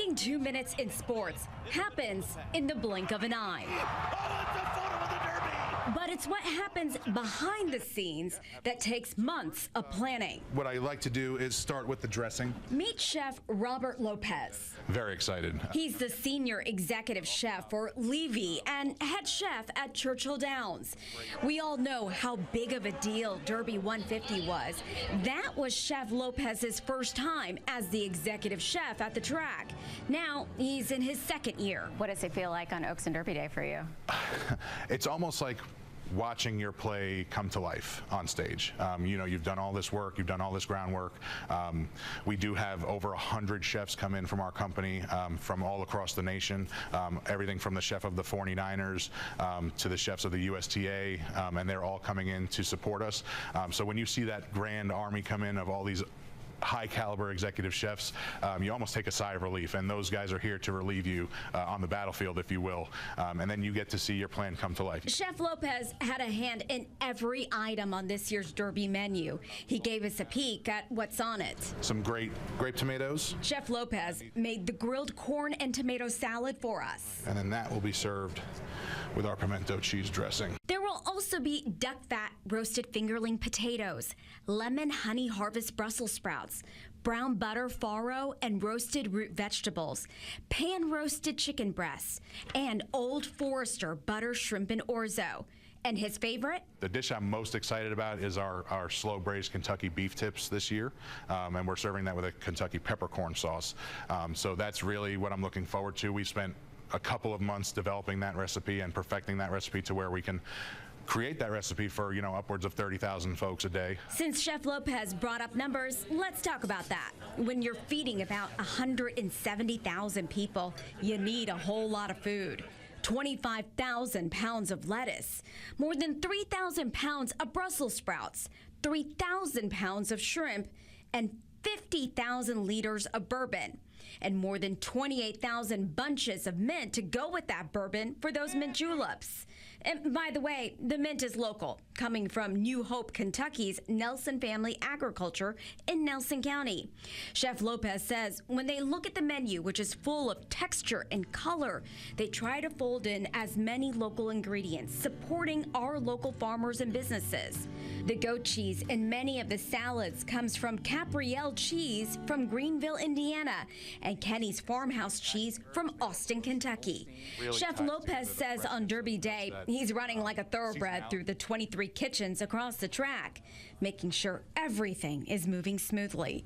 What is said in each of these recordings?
exciting 2 minutes in sports happens in the blink of an eye. Oh, it's a photo of the Derby! But it's what happens behind the scenes that takes months of planning. What I like to do is start with the dressing. Meet Chef Robert Lopez. Very excited. He's the senior executive chef for Levy and head chef at Churchill Downs. We all know how big of a deal Derby 150 was. That was Chef Lopez's first time as the executive chef at the track. Now he's in his second year. What does it feel like on Oaks and Derby Day for you? It's almost like watching your play come to life on stage. You know, you've done all this work, you've done all this groundwork. We do have over 100 chefs come in from our company from all across the nation. Everything from the chef of the 49ers to the chefs of the USTA, and they're all coming in to support us. So when you see that grand army come in of all these high caliber executive chefs, you almost take a sigh of relief, and those guys are here to relieve you on the battlefield, if you will, and then you get to see your plan come to life. Chef Lopez had a hand in every item on this year's Derby menu. He gave us a peek at what's on it. Some great grape tomatoes. Chef Lopez made the grilled corn and tomato salad for us. And then that will be served with our pimento cheese dressing. There will also be duck fat roasted fingerling potatoes, lemon honey harvest Brussels sprouts, brown butter farro and roasted root vegetables, pan roasted chicken breasts, and Old Forester butter shrimp and orzo. And his favorite? The dish I'm most excited about is our slow braised Kentucky beef tips this year, and we're serving that with a Kentucky peppercorn sauce. So that's really what I'm looking forward to. We've spent a couple of months developing that recipe and perfecting that recipe to where we can create that recipe for, you know, upwards of 30,000 folks a day. Since Chef Lopez brought up numbers, let's talk about that. When you're feeding about 170,000 people, you need a whole lot of food. 25,000 pounds of lettuce, more than 3,000 pounds of Brussels sprouts, 3,000 pounds of shrimp, and 50,000 liters of bourbon, and more than 28,000 bunches of mint to go with that bourbon for those mint juleps. And by the way, the mint is local, coming from New Hope, Kentucky's Nelson Family Agriculture in Nelson County. Chef Lopez says when they look at the menu, which is full of texture and color, they try to fold in as many local ingredients, supporting our local farmers and businesses. The goat cheese in many of the salads comes from Capriel cheese from Greenville, Indiana, and Kenny's Farmhouse cheese from Austin, Kentucky. Chef Lopez says on Derby Day, he's running like a thoroughbred through the 23 kitchens across the track, making sure everything is moving smoothly.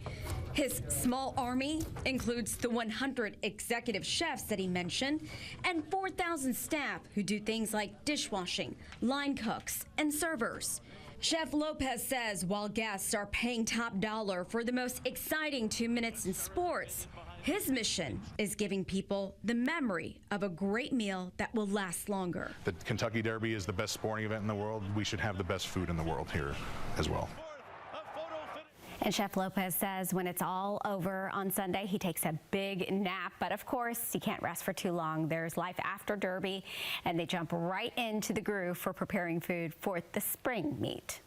His small army includes the 100 executive chefs that he mentioned and 4,000 staff who do things like dishwashing, line cooks, and servers. Chef Lopez says while guests are paying top dollar for the most exciting 2 minutes in sports, his mission is giving people the memory of a great meal that will last longer. The Kentucky Derby is the best sporting event in the world. We should have the best food in the world here as well. And Chef Lopez says when it's all over on Sunday, he takes a big nap. But of course, he can't rest for too long. There's life after Derby, and they jump right into the groove for preparing food for the spring meet.